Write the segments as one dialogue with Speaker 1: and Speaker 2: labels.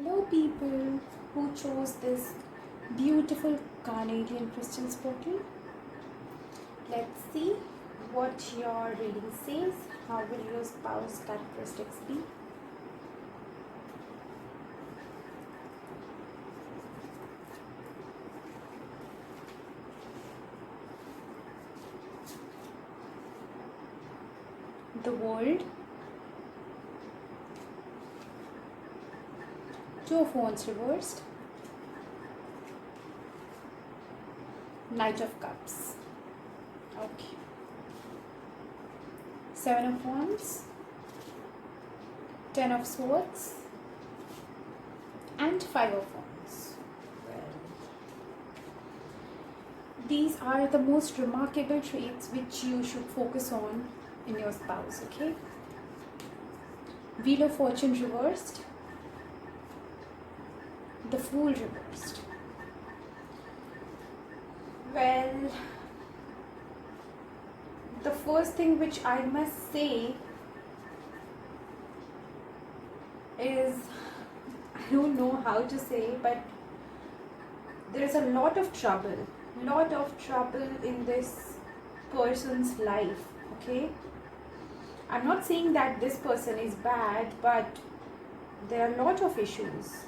Speaker 1: Hello, people who chose this beautiful carnelian crystals bottle. Let's see what your reading says. How will your spouse characteristics be? The World, Two of Wands reversed, Knight of Cups. Okay. Seven of Wands, Ten of Swords, and Five of Wands. These are the most remarkable traits which you should focus on in your spouse, okay? Wheel of Fortune reversed, the Fool reversed. Well, the first thing which I must say is, I don't know how to say, but there is a lot of trouble in this person's life, okay? I'm not saying that this person is bad, but there are a lot of issues,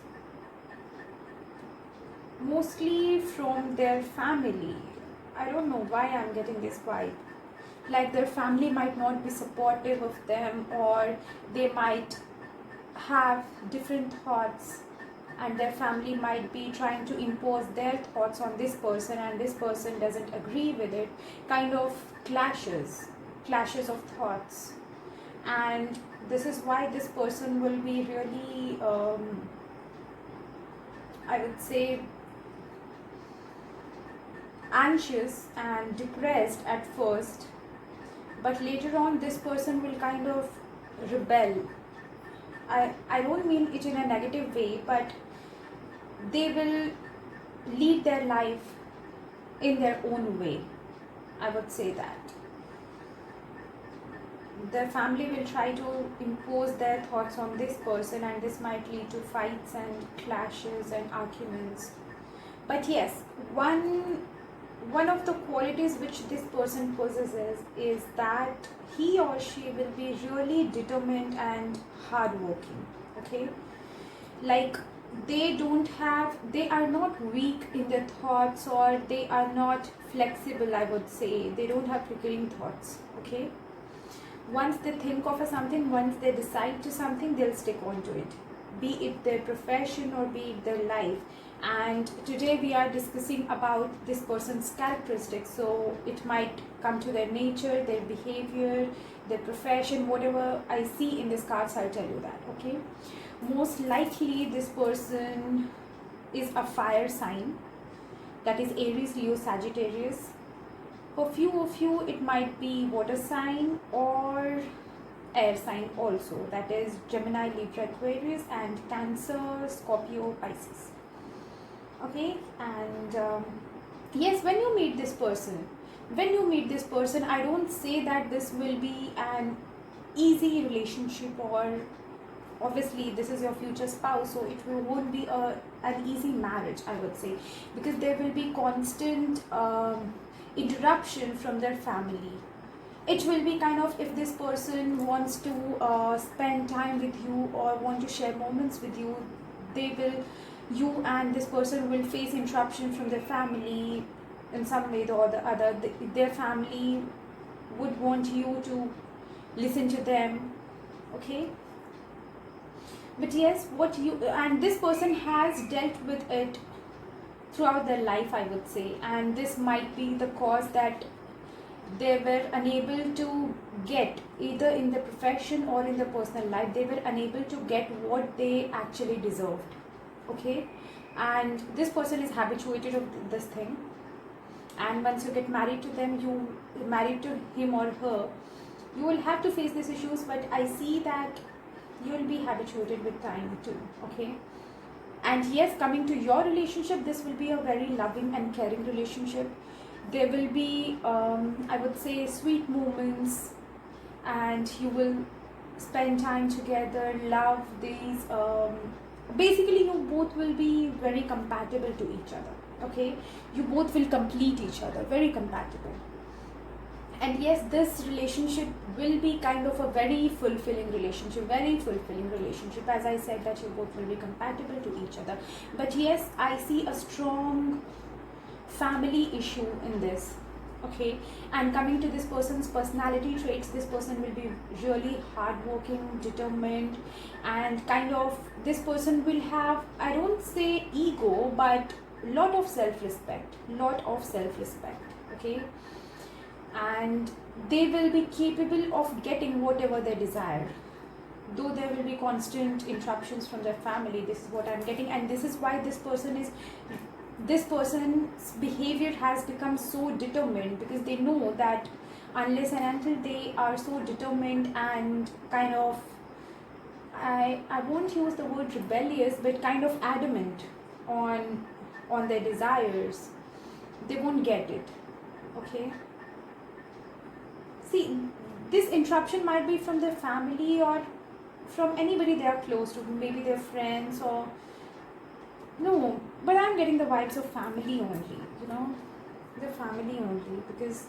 Speaker 1: mostly from their family. I don't know why I'm getting this vibe. Like their family might not be supportive of them, or they might have different thoughts, and their family might be trying to impose their thoughts on this person, and this person doesn't agree with it. Kind of clashes of thoughts. And this is why this person will be really I would say anxious and depressed at first, but later on this person will kind of rebel. I don't mean it in a negative way, but they will lead their life in their own way. I would say that the family will try to impose their thoughts on this person, and this might lead to fights and clashes and arguments. But yes, one of the qualities which this person possesses is that he or she will be really determined and hardworking, okay? Like they are not weak in their thoughts, or they are not flexible, I would say. They don't have flickering thoughts, okay? Once they think of something, once they decide to something, they'll stick on to it, be it their profession or be it their life. And today we are discussing about this person's characteristics, so it might come to their nature, their behavior, their profession, whatever I see in this cards, I'll tell you that, okay? Most likely this person is a fire sign, that is Aries, Leo, Sagittarius. For few of you, it might be water sign or air sign also, that is Gemini, Libra, Aquarius, and Cancer, Scorpio, Pisces. Okay, and yes, when you meet this person, I don't say that this will be an easy relationship, or obviously this is your future spouse, so it won't be an easy marriage, I would say, because there will be constant interruption from their family. It will be kind of, if this person wants to spend time with you or want to share moments with you, you and this person will face interruption from their family in some way or the other. Their family would want you to listen to them, okay? But yes, and this person has dealt with it throughout their life, I would say, and this might be the cause that they were unable to get, either in the profession or in the personal life, they were unable to get what they actually deserved, okay? And this person is habituated of this thing, and once you get married to them, married to him or her, you will have to face these issues, but I see that you will be habituated with time too, okay? And yes, coming to your relationship, this will be a very loving and caring relationship. There will be I would say sweet moments, and you will spend time together, love these basically you both will be very compatible to each other. Okay, you both will complete each other, very compatible. And yes, this relationship will be kind of a very fulfilling relationship, as I said, that you both will be compatible to each other. But yes, I see a strong family issue in this. Okay, and coming to this person's personality traits, this person will be really hardworking, determined, and kind of, this person will have, I don't say ego, but lot of self-respect. Okay, and they will be capable of getting whatever they desire, though there will be constant interruptions from their family. This is what I'm getting, and this is why this person's behavior has become so determined, because they know that unless and until they are so determined and kind of, I won't use the word rebellious, but kind of adamant on their desires, they won't get it. Okay, see, this interruption might be from their family or from anybody they are close to, maybe their friends, or no, but I'm getting the vibes of family only, the family only, because,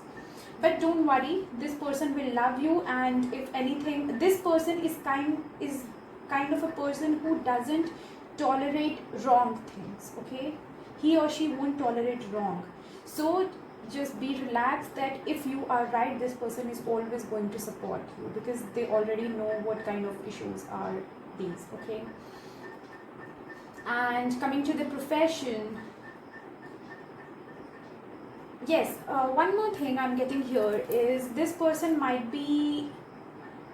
Speaker 1: but don't worry, this person will love you, and if anything, this person is kind of a person who doesn't tolerate wrong things. Okay, he or she won't tolerate wrong, so just be relaxed that if you are right, this person is always going to support you, because they already know what kind of issues are these. Okay, and coming to the profession, yes, one more thing I'm getting here is this person might be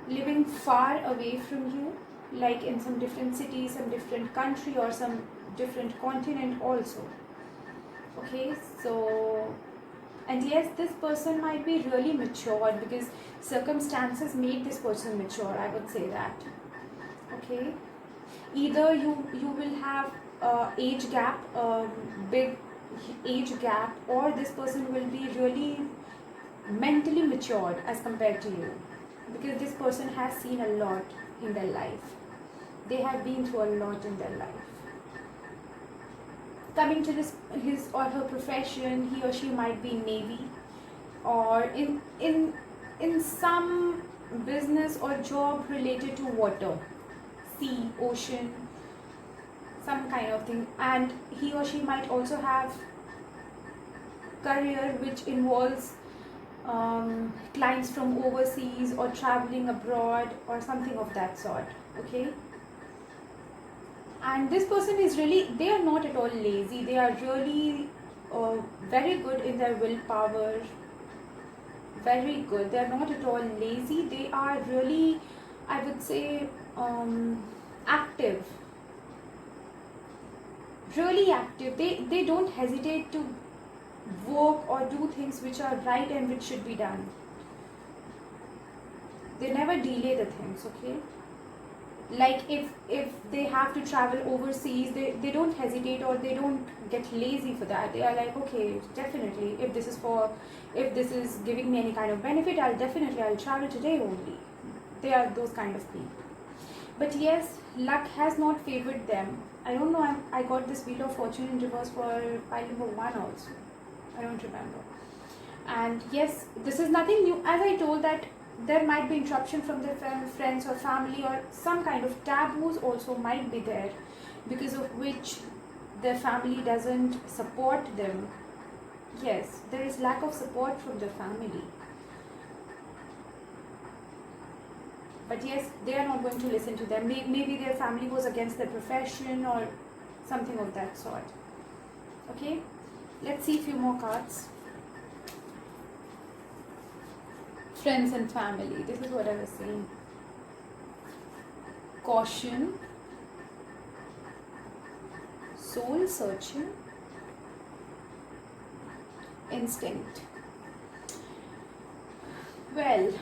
Speaker 1: living far away from you, like in some different city, some different country, or some different continent also. Okay, so, and yes, this person might be really mature, because circumstances made this person mature, I would say that. Okay, either you will have age gap, big age gap, or this person will be really mentally matured as compared to you, because this person has seen a lot in their life, they have been through a lot in their life. Coming to his or her profession, he or she might be Navy, or in some business or job related to water, sea, ocean, some kind of thing. And he or she might also have career which involves clients from overseas, or traveling abroad, or something of that sort. Okay, and this person is really, they are not at all lazy, they are really very good in their willpower, very good, they are not at all lazy, they are really, I would say, active, really active. They don't hesitate to work or do things which are right and which should be done. They never delay the things. Okay, like if they have to travel overseas, they don't hesitate, or they don't get lazy for that. They are like, okay, definitely, if this is giving me any kind of benefit, I'll travel today only. They are those kind of people. But yes, luck has not favored them. I don't know, I got this Wheel of Fortune in reverse for pile number 1 also, I don't remember. And yes, this is nothing new, as I told, that there might be interruption from their friends or family, or some kind of taboos also might be there, because of which their family doesn't support them. Yes, there is lack of support from the family. But yes, they are not going to listen to them. Maybe their family was against their profession or something of that sort. Okay, let's see a few more cards. Friends and family, this is what I was saying. Caution, soul searching, instinct. Well,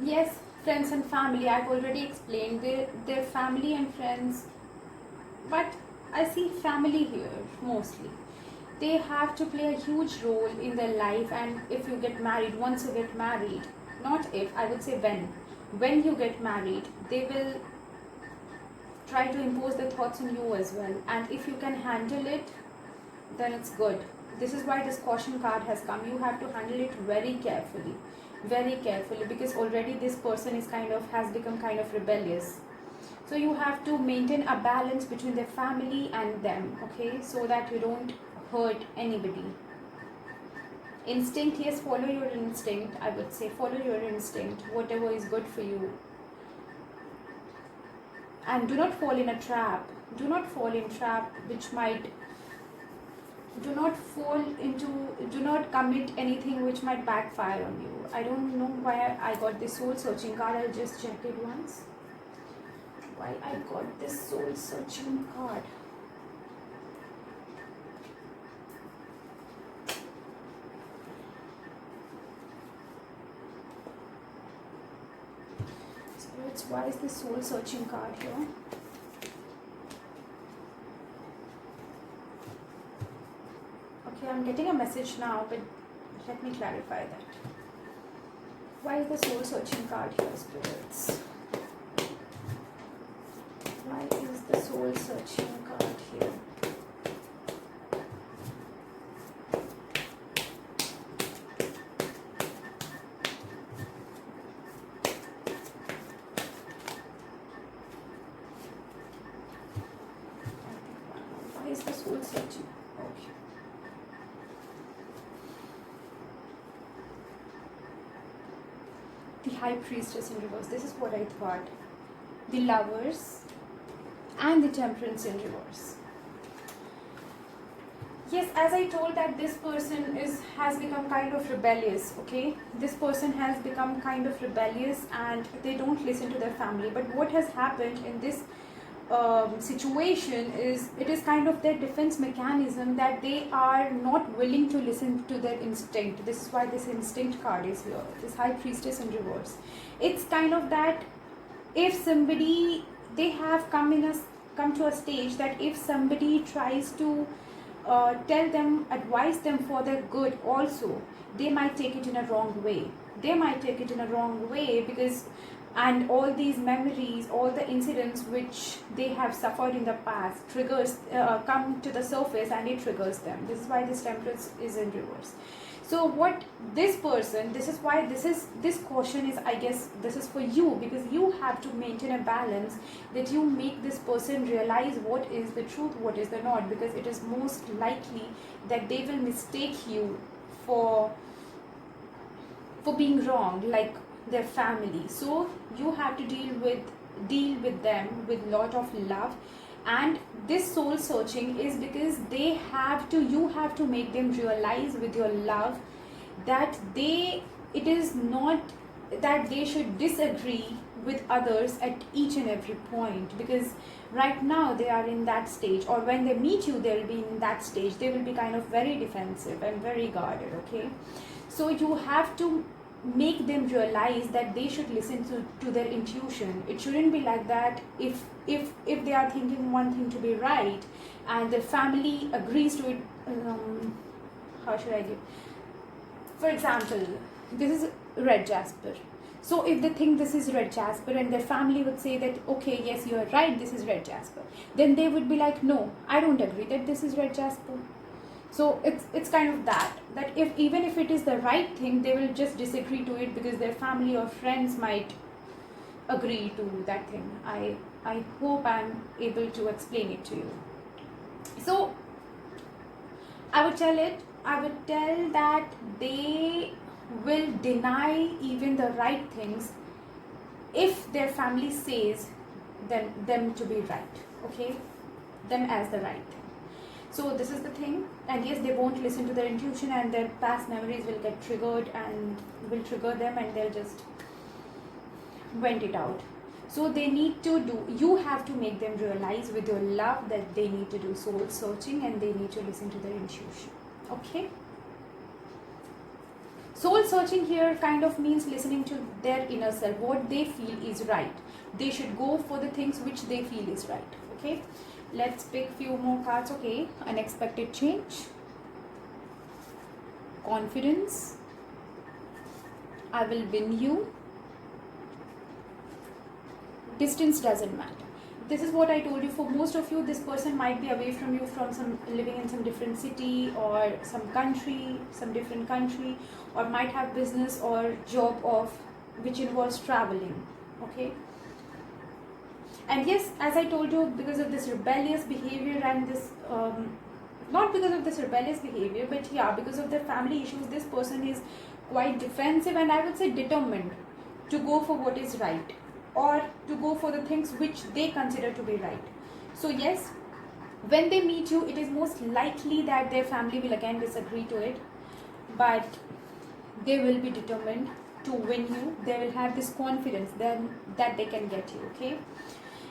Speaker 1: yes, friends and family, I've already explained their family and friends, but I see family here mostly. They have to play a huge role in their life, and if you get married, once you get married, not if, I would say when you get married, they will try to impose their thoughts on you as well, and if you can handle it, then it's good. This is why this caution card has come. You have to handle it very carefully, because already this person is has become kind of rebellious. So you have to maintain a balance between their family and them, okay, so that you don't hurt anybody. Instinct, yes, follow your instinct. I would say follow your instinct, whatever is good for you, and do not fall in a trap. Do not fall in trap which might do not commit anything which might backfire on you. I don't know why I got this soul searching card. I'll just check it once. Why I got this soul searching card? Spirits, why is this soul searching card here? Okay, I'm getting a message now, but let me clarify that. Why is the soul searching card here, spirits? Why is the soul searching card here? Why is the soul searching? Okay. The High Priestess in reverse. This is what I thought. The Lovers and the Temperance in reverse. Yes, as I told that this person has become kind of rebellious, okay? This person has become kind of rebellious and they don't listen to their family. But what has happened in this situation is, it is kind of their defense mechanism that they are not willing to listen to their instinct. This is why this instinct card is here, this High Priestess in reverse. It's kind of that if somebody, they have come to a stage that if somebody tries to tell them, advise them for their good also, they might take it in a wrong way. Because, and all these memories, all the incidents which they have suffered in the past triggers come to the surface and it triggers them. This is why this Temperance is in reverse. So what this person, this is why this caution is, I guess this is for you, because you have to maintain a balance, that you make this person realize what is the truth, what is the not, because it is most likely that they will mistake you for being wrong, like their family. So you have to deal with them with lot of love. And this soul searching is because you have to make them realize with your love that it is not that they should disagree with others at each and every point, because right now they are in that stage, or when they meet you they will be in that stage. They will be kind of very defensive and very guarded, okay? So you have to make them realize that they should listen to their intuition. It shouldn't be like that. If they are thinking one thing to be right and the family agrees to it, how should I give? For example, this is red jasper. So if they think this is red jasper and their family would say that, okay, yes, you are right, this is red jasper, then they would be like, no, I don't agree that this is red jasper. So it's kind of that if even if it is the right thing, they will just disagree to it because their family or friends might agree to that thing. I hope I'm able to explain it to you. So I would tell that they will deny even the right things if their family says them to be right, okay, them as the right thing. So this is the thing, and yes, they won't listen to their intuition and their past memories will get triggered and will trigger them and they'll just vent it out. So you have to make them realize with your love that they need to do soul searching and they need to listen to their intuition, okay? Soul searching here kind of means listening to their inner self, what they feel is right. They should go for the things which they feel is right, okay? Let's pick few more cards, okay? Unexpected change, confidence, I will win you, distance doesn't matter. this is what I told you. For most of you, this person might be away from you, from some living in some different city or some country, some different country, or might have business or job of which involves traveling. Okay. And yes, as I told you, because of this rebellious behavior and this not because of this rebellious behavior, but yeah, because of their family issues, this person is quite defensive, and I would say determined to go for what is right, or to go for the things which they consider to be right. So yes, when they meet you, it is most likely that their family will again disagree to it, but they will be determined to win you. They will have this confidence then that they can get you. Okay.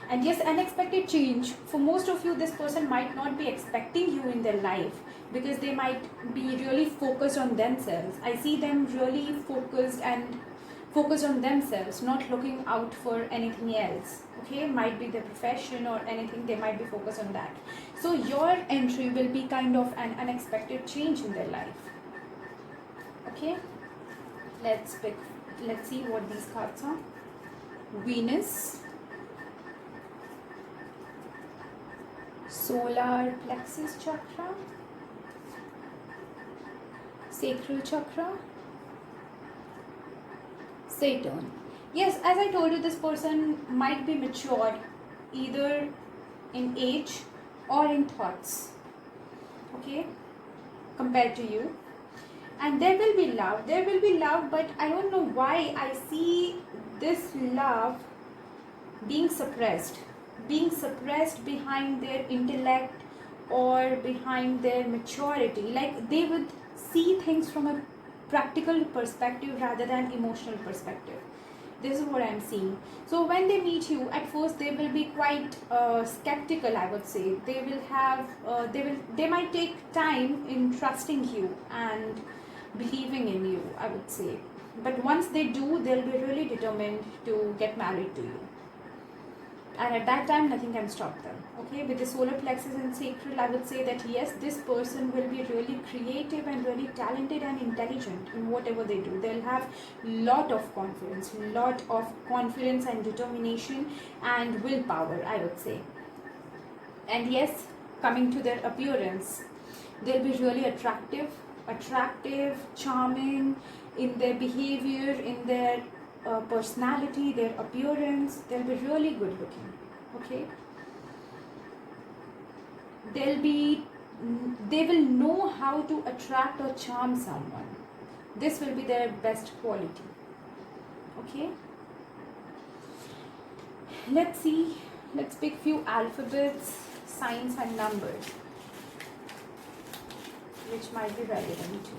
Speaker 1: And yes, unexpected change. For most of you, this person might not be expecting you in their life, because they might be really focused on themselves. I see them really focused on themselves, not looking out for anything else. Okay, might be their profession or anything, they might be focused on that. So your entry will be kind of an unexpected change in their life. Okay, let's see what these cards are. Venus, solar plexus chakra, sacral chakra, Saturn. Yes, as I told you, this person might be mature either in age or in thoughts, okay, compared to you. And there will be love, but I don't know why I see this love being suppressed behind their intellect or behind their maturity. Like they would see things from a practical perspective rather than emotional perspective. This is what I'm seeing. So when they meet you, at first they will be quite skeptical, I would say. They will have they might take time in trusting you and believing in you, I would say. But once they do, they'll be really determined to get married to you, and at that time nothing can stop them. Okay, with the solar plexus and sacral, I would say that yes, this person will be really creative and really talented and intelligent in whatever they do. They'll have lot of confidence and determination and willpower, I would say. And yes, coming to their appearance, they'll be really attractive, charming in their behavior, in their personality, their appearance. They'll be really good looking. Okay, they will know how to attract or charm someone. This will be their best quality. Okay, let's pick few alphabets, signs and numbers which might be relevant to you.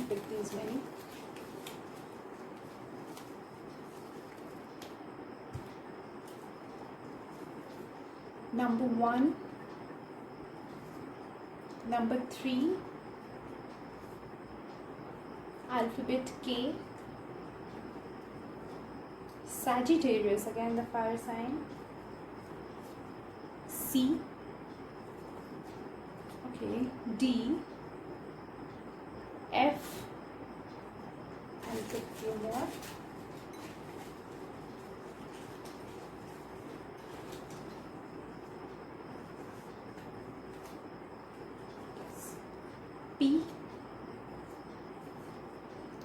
Speaker 1: Pick these many. Number 1, number 3, alphabet K, Sagittarius, again the fire sign, C, okay, D, F, I'll pick a few more, P,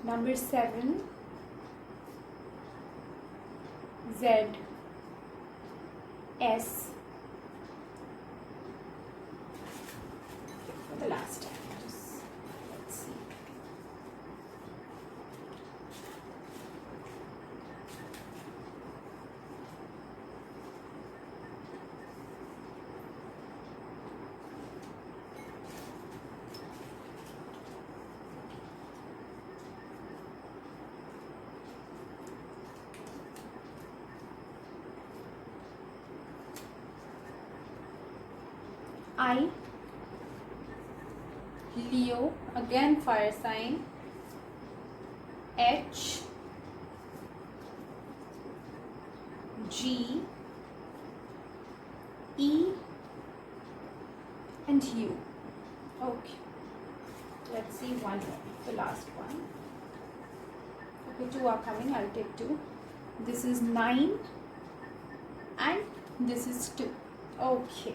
Speaker 1: number 7, Z, S, for the last time. Let's see. I, Leo, again fire sign, H, G, E and U. Okay, let's see one more, the last one. Okay, 2 are coming, I'll take 2. This is 9 and this is 2. Okay,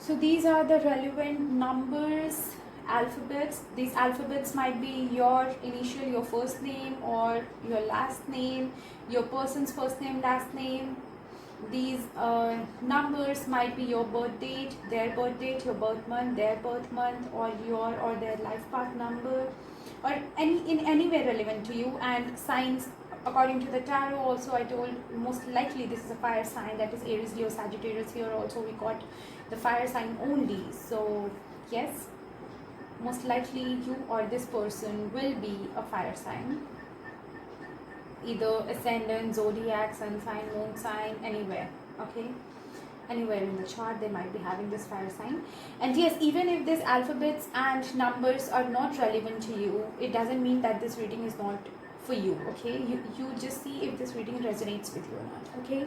Speaker 1: so these are the relevant numbers, alphabets. These alphabets might be your initial, your first name, or your last name, your person's first name, last name. These numbers might be your birth date, their birth date, your birth month, their birth month, or your or their life path number, or in any way relevant to you. And signs according to the tarot also, I told most likely this is a fire sign, that is Aries, Leo, Sagittarius. Here also we got the fire sign only. So yes, most likely you or this person will be a fire sign, either ascendant, zodiac, sun sign, moon sign, anywhere. Okay, anywhere in the chart they might be having this fire sign. And yes, even if these alphabets and numbers are not relevant to you, it doesn't mean that this reading is not for you. Okay, you just see if this reading resonates with you or not. Okay,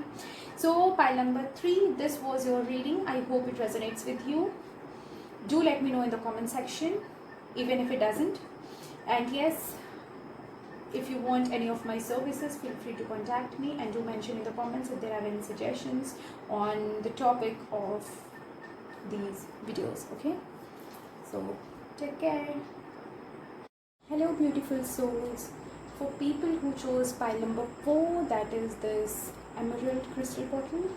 Speaker 1: so pile number 3, this was your reading. I hope it resonates with you. Do let me know in the comment section, even if it doesn't. And yes, if you want any of my services, feel free to contact me, and do mention in the comments if there are any suggestions on the topic of these videos. Okay, so take care. Hello beautiful souls. For people who chose pile number 4, that is this emerald crystal bottle,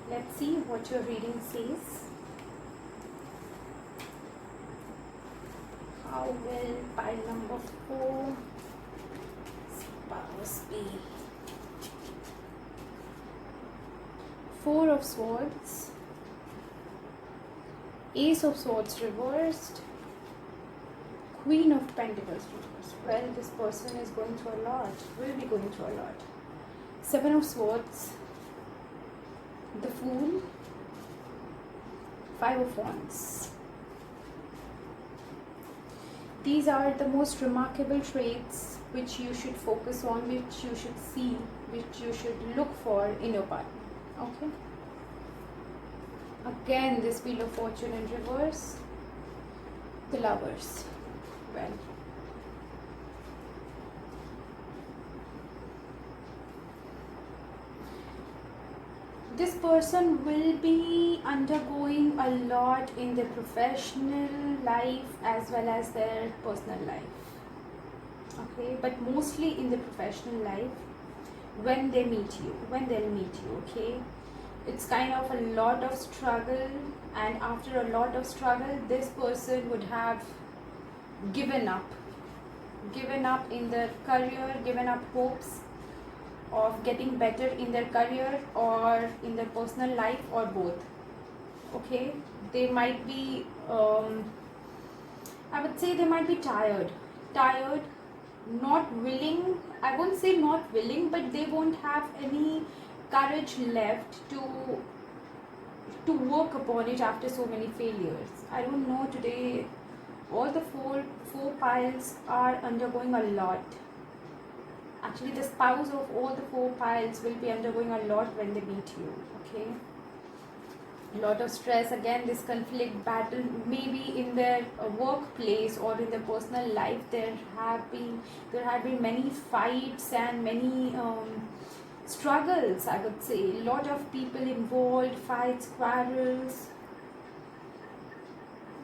Speaker 1: let's see what your reading says. How will pile number 4 spouse be? 4 of Swords, Ace of Swords reversed, Queen of Pentacles reversed. Well, this person is going through a lot, will be going through a lot. 7 of Swords, the Fool, 5 of Wands. These are the most remarkable traits which you should focus on, which you should see, which you should look for in your partner. Okay. Again, this Wheel of Fortune in reverse, the Lovers. Well, this person will be undergoing a lot in their professional life as well as their personal life. Okay, but mostly in the professional life when they'll meet you. Okay, it's kind of a lot of struggle, and after a lot of struggle, this person would have given up in their career, given up hopes of getting better in their career or in their personal life, or both. Okay, they might be I would say they might be tired, not willing. I won't say not willing, but they won't have any courage left to work upon it after so many failures. I don't know, today all the four piles are undergoing a lot. Actually, the spouse of all the 4 piles will be undergoing a lot when they meet you. Okay, a lot of stress. Again, this conflict battle, maybe in their workplace or in their personal life, there have been many fights and many struggles, I would say. A lot of people involved, fights, quarrels,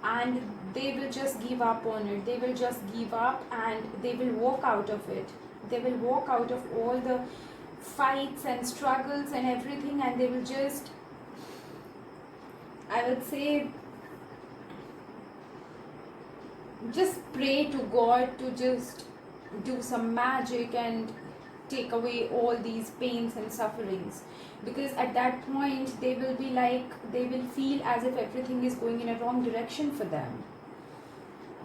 Speaker 1: and they will just give up on it. They will just give up and they will walk out of it. They will walk out of all the fights and struggles and everything, and they will just, I would say, just pray to God to just do some magic and take away all these pains and sufferings, because at that point they will be like, they will feel as if everything is going in a wrong direction for them.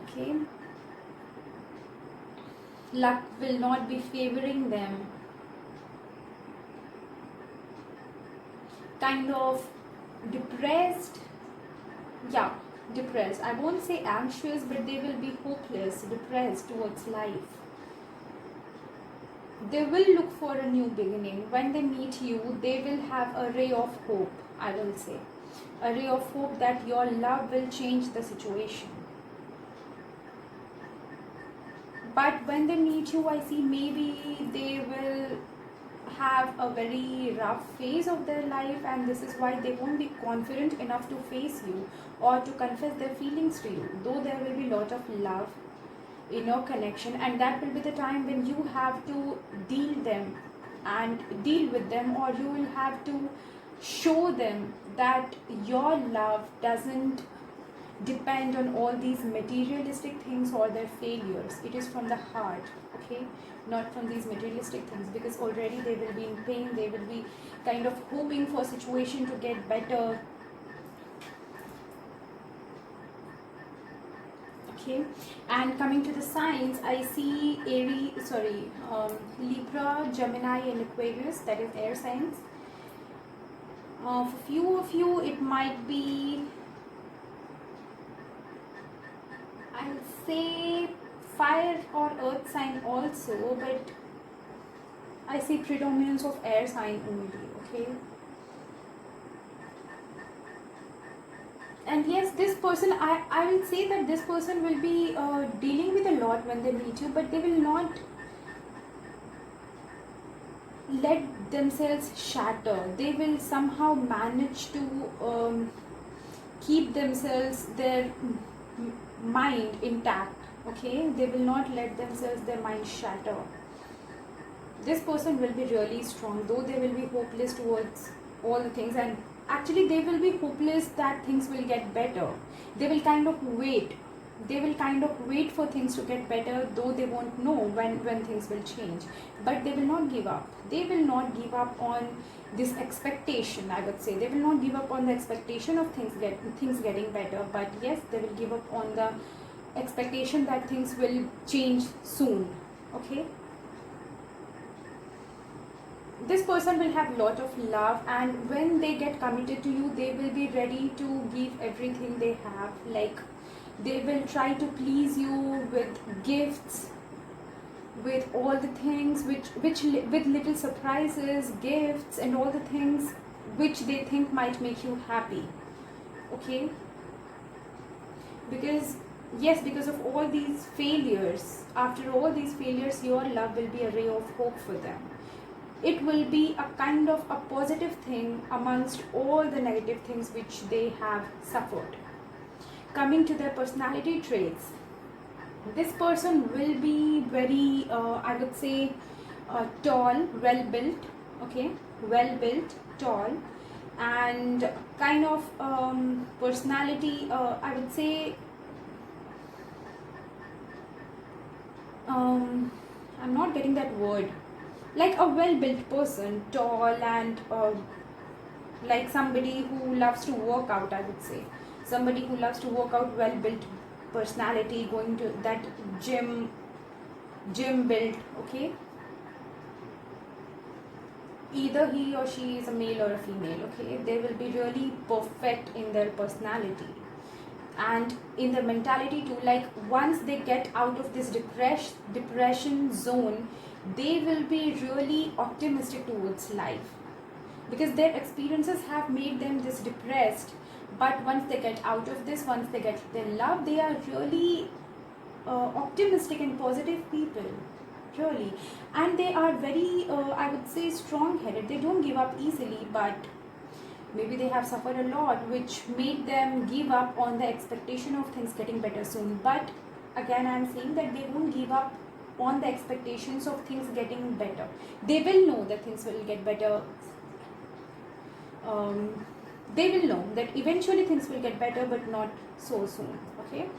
Speaker 1: Okay, luck will not be favoring them. Kind of depressed, yeah, depressed. I won't say anxious, but they will be hopeless, depressed towards life. they will look for a new beginning. When they meet you, they will have a ray of hope, I will say. A ray of hope that your love will change the situation. But when they meet you, I see maybe they will have a very rough phase of their life, and this is why they won't be confident enough to face you or to confess their feelings to you, though there will be a lot of love in your connection, and that will be the time when you have to deal with them, or you will have to show them that your love doesn't depend on all these materialistic things or their failures. It is from the heart, okay, not from these materialistic things, because already they will be in pain, they will be kind of hoping for situation to get better. Okay, and coming to the signs, I see Libra, Gemini and Aquarius, that is air signs. For few of you it might be, I'll say, fire or earth sign also, but I see predominance of air sign only, okay. And yes, this person, I will say that this person will be dealing with a lot when they meet you, but they will not let themselves shatter. They will somehow manage to keep themselves, their mind intact, okay. They will not let themselves, their mind shatter. This person will be really strong, though they will be hopeless towards all the things, and actually they will be hopeless that things will get better. They will kind of wait for things to get better, though they won't know when things will change. But they will not give up. They will not give up on this expectation, I would say. They will not give up on the expectation of things getting better, but yes, they will give up on the expectation that things will change soon, okay. This person will have a lot of love, and when they get committed to you, they will be ready to give everything they have. Like, they will try to please you with gifts, with all the things with little surprises, gifts and all the things which they think might make you happy, okay. Because of all these failures, after all these failures, your love will be a ray of hope for them. It will be a kind of a positive thing amongst all the negative things which they have suffered. Coming to their personality traits, this person will be very, I would say, tall, well built, okay, well built, tall, and kind of personality, I would say, I'm not getting that word, like a well-built person, tall, and like somebody who loves to work out, I would say. Somebody who loves to work out, well-built personality, going to that gym built, okay. Either he or she is a male or a female, okay. They will be really perfect in their personality and in their mentality too. Like, once they get out of this depression zone, they will be really optimistic towards life, because their experiences have made them this depressed. But once they get out of this, once they get their love, they are really optimistic and positive people, really. And they are very, I would say, strong-headed. They don't give up easily, but maybe they have suffered a lot, which made them give up on the expectation of things getting better soon. But again, I'm saying that they won't give up on the expectations of things getting better. They will know that things will get better. They will know that eventually things will get better, but not so soon, okay.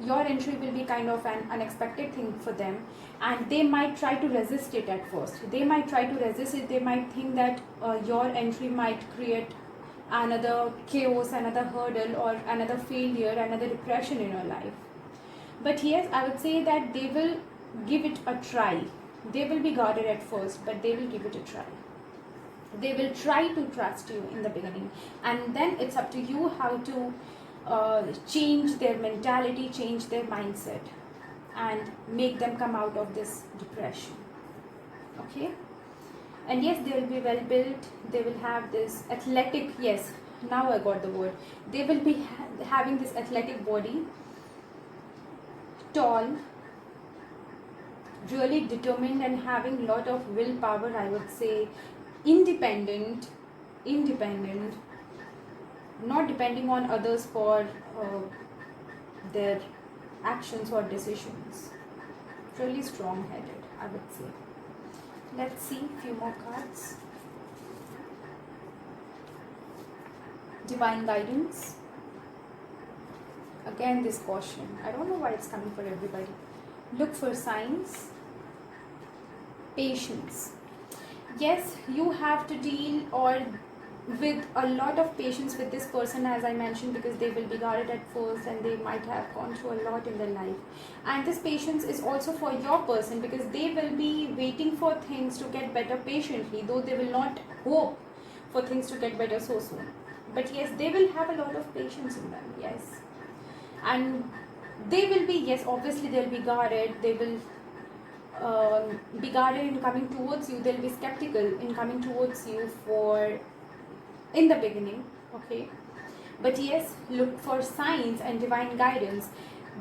Speaker 1: Your entry will be kind of an unexpected thing for them, and they might try to resist it at first. They might think that your entry might create another chaos, another hurdle, or another failure, another depression in your life. But yes, I would say that they will give it a try. They will be guarded at first, but they will give it a try. They will try to trust you in the beginning, and then it's up to you how to change their mentality, change their mindset, and make them come out of this depression. Okay. And yes, they will be well built, they will have this athletic, yes, now I got the word, they will be having this athletic body, tall, really determined and having lot of willpower, I would say, independent, not depending on others for their actions or decisions, really strong headed, I would say. Let's see few more cards. Divine guidance. Again this caution, I don't know why it's coming for everybody. Look for signs. Patience. Yes, you have to deal or with a lot of patience with this person, as I mentioned, because they will be guarded at first and they might have gone through a lot in their life. And this patience is also for your person, because they will be waiting for things to get better patiently, though they will not hope for things to get better so soon. But yes, they will have a lot of patience in them, yes. And they will be, yes, obviously they'll be guarded, they will be guarded in coming towards you, they'll be skeptical in coming towards you for in the beginning, okay. But yes, look for signs and divine guidance.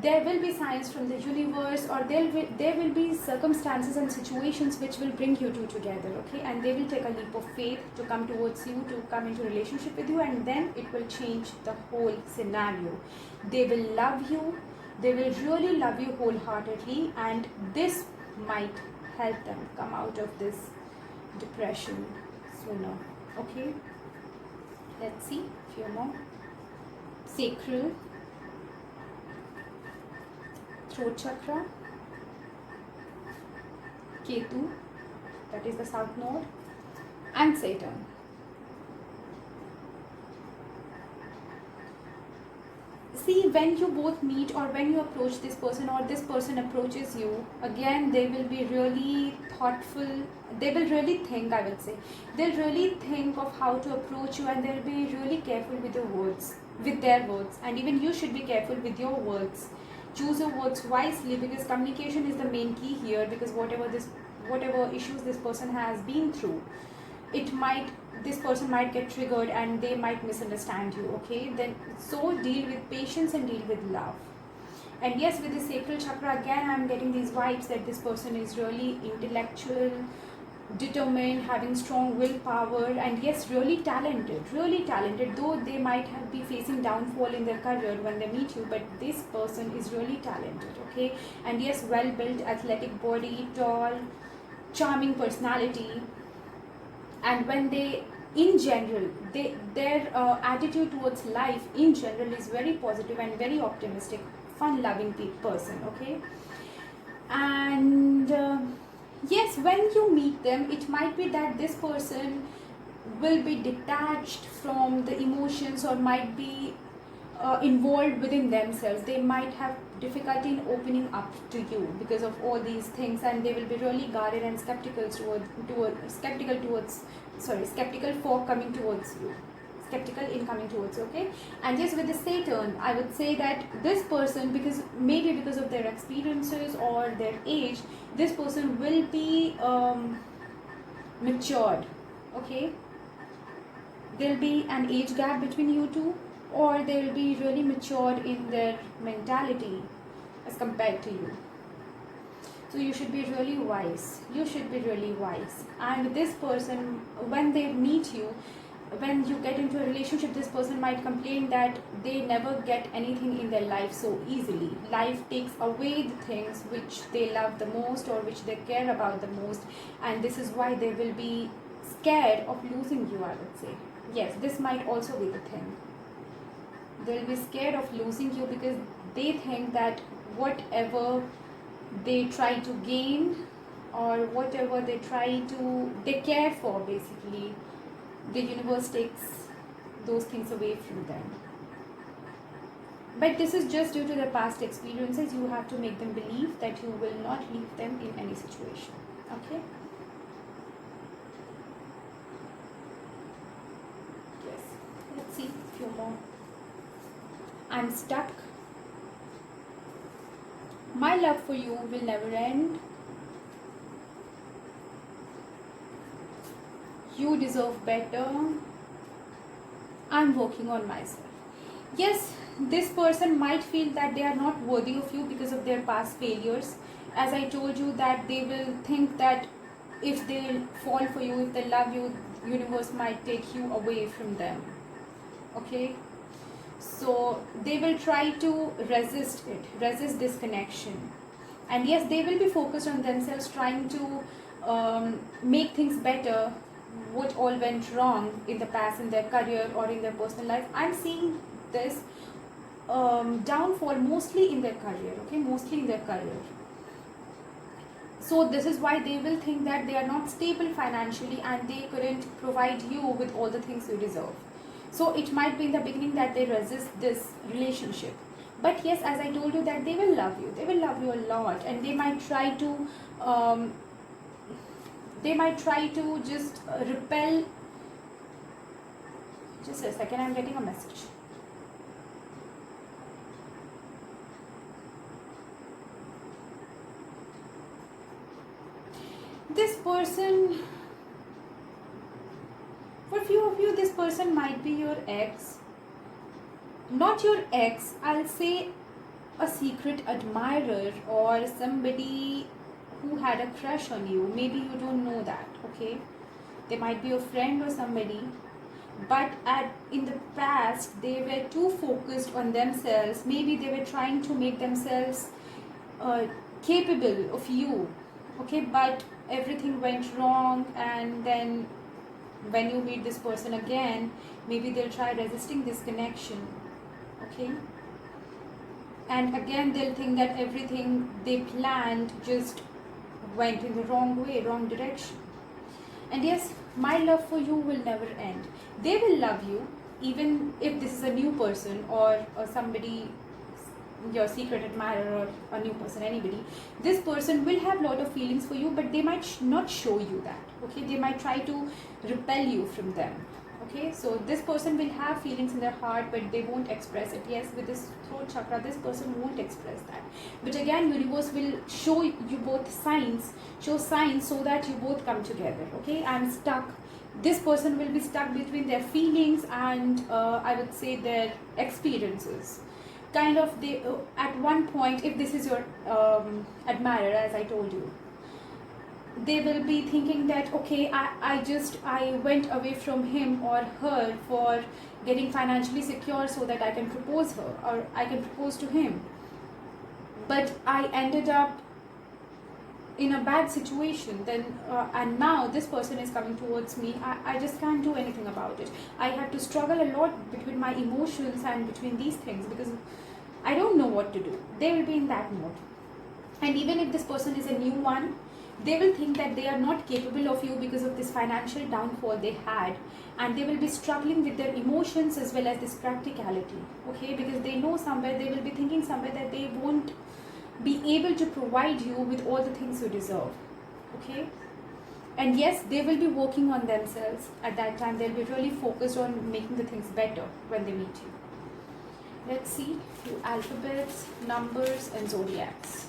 Speaker 1: There will be signs from the universe, or there will be circumstances and situations which will bring you two together, okay. And they will take a leap of faith to come towards you, to come into relationship with you, and then it will change the whole scenario. They will love you, they will really love you wholeheartedly, and this might help them come out of this depression sooner, okay. Let's see few more. Sacral, throat chakra, Ketu, that is the south node, and Saturn. See, when you both meet, or when you approach this person, or this person approaches you, again they will be really thoughtful, they will really think, I would say, they'll really think of how to approach you, and they'll be really careful with your words, with their words. And even you should be careful with your words. Choose your words wisely, because communication is the main key here. Because whatever issues this person has been through, this person might get triggered and they might misunderstand you, okay. Then so deal with patience and deal with love. And yes, with the sacral chakra, again I'm getting these vibes that this person is really intellectual, determined, having strong willpower, and yes, really talented, though they might be facing downfall in their career when they meet you, but this person is really talented, okay. And yes, well built, athletic body, tall, charming personality. And when they, in general, their attitude towards life in general is very positive and very optimistic, fun loving person, okay. And yes, when you meet them, it might be that this person will be detached from the emotions, or might be involved within themselves. They might have difficulty in opening up to you because of all these things, and they will be really guarded and skeptical for coming towards you, skeptical in coming towards you, okay. And yes, with the Saturn, I would say that this person, because of their experiences or their age, this person will be matured, okay. There'll be an age gap between you two, or they will be really matured in their mentality as compared to you. So you should be really wise. And this person, when they meet you, when you get into a relationship, this person might complain that they never get anything in their life so easily. Life takes away the things which they love the most, or which they care about the most, and this is why they will be scared of losing you, I would say. Yes, this might also be the thing. They'll be scared of losing you, because they think that whatever they try to gain, or whatever they care for, basically, the universe takes those things away from them. But this is just due to their past experiences. You have to make them believe that you will not leave them in any situation, okay. Yes, let's see a few more. I'm stuck. My love for you will never end. You deserve better. I'm working on myself. Yes, this person might feel that they are not worthy of you because of their past failures. As I told you, that they will think that if they fall for you, if they love you, universe might take you away from them. Okay, so they will try to resist this connection. And yes, they will be focused on themselves, trying to make things better, what all went wrong in the past, in their career or in their personal life. I'm seeing this downfall mostly in their career. Okay, mostly in their career. So this is why they will think that they are not stable financially and they couldn't provide you with all the things you deserve. So it might be in the beginning that they resist this relationship. But yes, as I told you, that they will love you. They will love you a lot, and um, they might try to just repel. Just a second, I'm getting a message. This person, for few of you, this person might be your ex. Not your ex, I'll say a secret admirer or somebody who had a crush on you. Maybe you don't know that. Okay, they might be a friend or somebody, but in the past they were too focused on themselves. Maybe they were trying to make themselves capable of you. Okay, but everything went wrong, and then when you meet this person again, maybe they'll try resisting this connection. Okay, and again they'll think that everything they planned just went in the wrong way, wrong direction. And yes, my love for you will never end. They will love you even if this is a new person, or somebody, your secret admirer, or a new person, anybody. This person will have a lot of feelings for you, but they might not show you that. Okay, they might try to repel you from them. Okay, so this person will have feelings in their heart, but they won't express it. Yes, with this throat chakra, this person won't express that. But again, universe will show you both signs, so that you both come together. Okay, I'm stuck. This person will be stuck between their feelings and I would say their experiences. Kind of, they at one point, if this is your admirer, as I told you, they will be thinking that okay, I went away from him or her for getting financially secure so that I can propose her, or I can propose to him, but I ended up in a bad situation. Then and now this person is coming towards me. I just can't do anything about it. I have to struggle a lot between my emotions and between these things, because I don't know what to do. They will be in that mode. And even if this person is a new one, they will think that they are not capable of you because of this financial downfall they had, and they will be struggling with their emotions as well as this practicality. Okay, because they know somewhere, they will be thinking somewhere that they won't be able to provide you with all the things you deserve. Okay, and yes, they will be working on themselves at that time. They'll be really focused on making the things better when they meet you. Let's see few alphabets, numbers and zodiacs.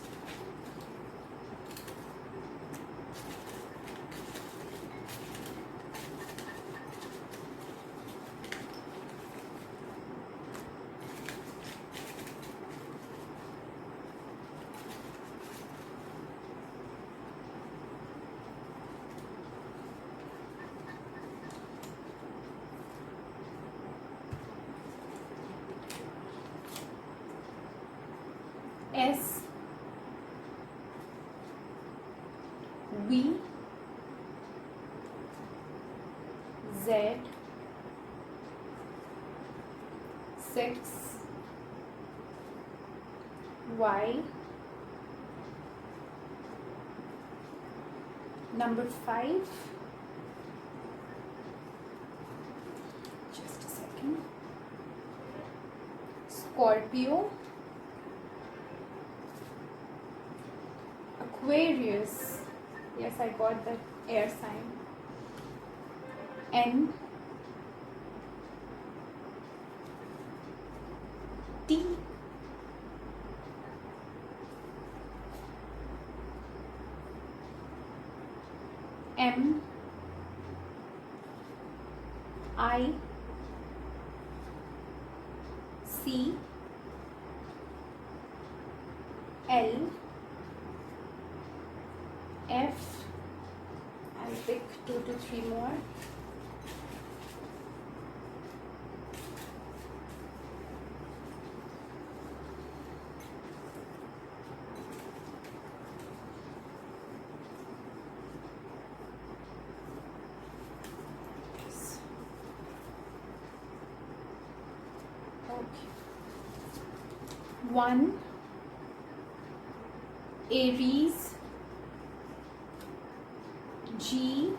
Speaker 1: S, V, Z, 6, Y, number 5, just a second, Scorpio, Aquarius, yes, I got that air sign, N, T, M, I, C, L, F. I'll pick 2 to 3 more. Okay. 1, Aries, G,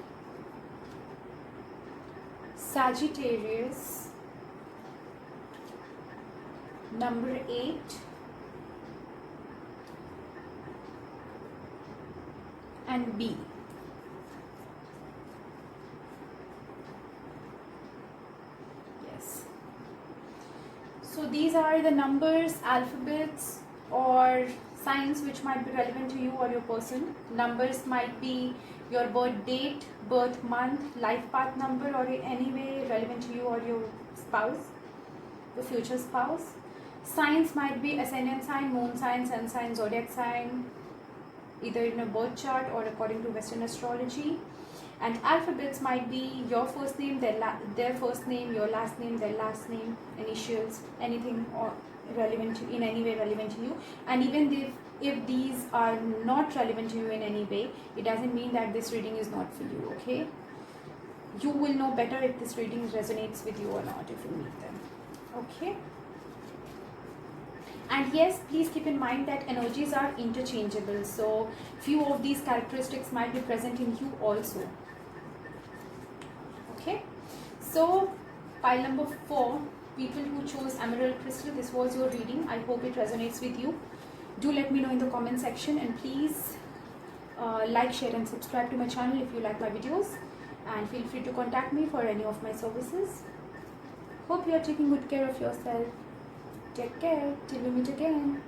Speaker 1: Sagittarius, number 8, and B. Yes. So these are the numbers, alphabets, or signs which might be relevant to you or your person. Numbers might be your birth date, birth month, life path number, or in any way relevant to you or your spouse, your future spouse. Signs might be ascendant sign, moon sign, sun sign, zodiac sign, either in a birth chart or according to Western astrology. And alphabets might be your first name, their first name, your last name, their last name, initials, anything or relevant to, in any way relevant to you. And even if these are not relevant to you in any way, it doesn't mean that this reading is not for you. Okay, you will know better if this reading resonates with you or not if you meet them. Okay. And yes, please keep in mind that energies are interchangeable, so few of these characteristics might be present in you also. Okay, so pile number 4, people who chose emerald crystal, this was your reading. I hope it resonates with you. Do let me know in the comment section, and please like, share and subscribe to my channel if you like my videos, and feel free to contact me for any of my services. Hope you are taking good care of yourself. Take care till we meet again.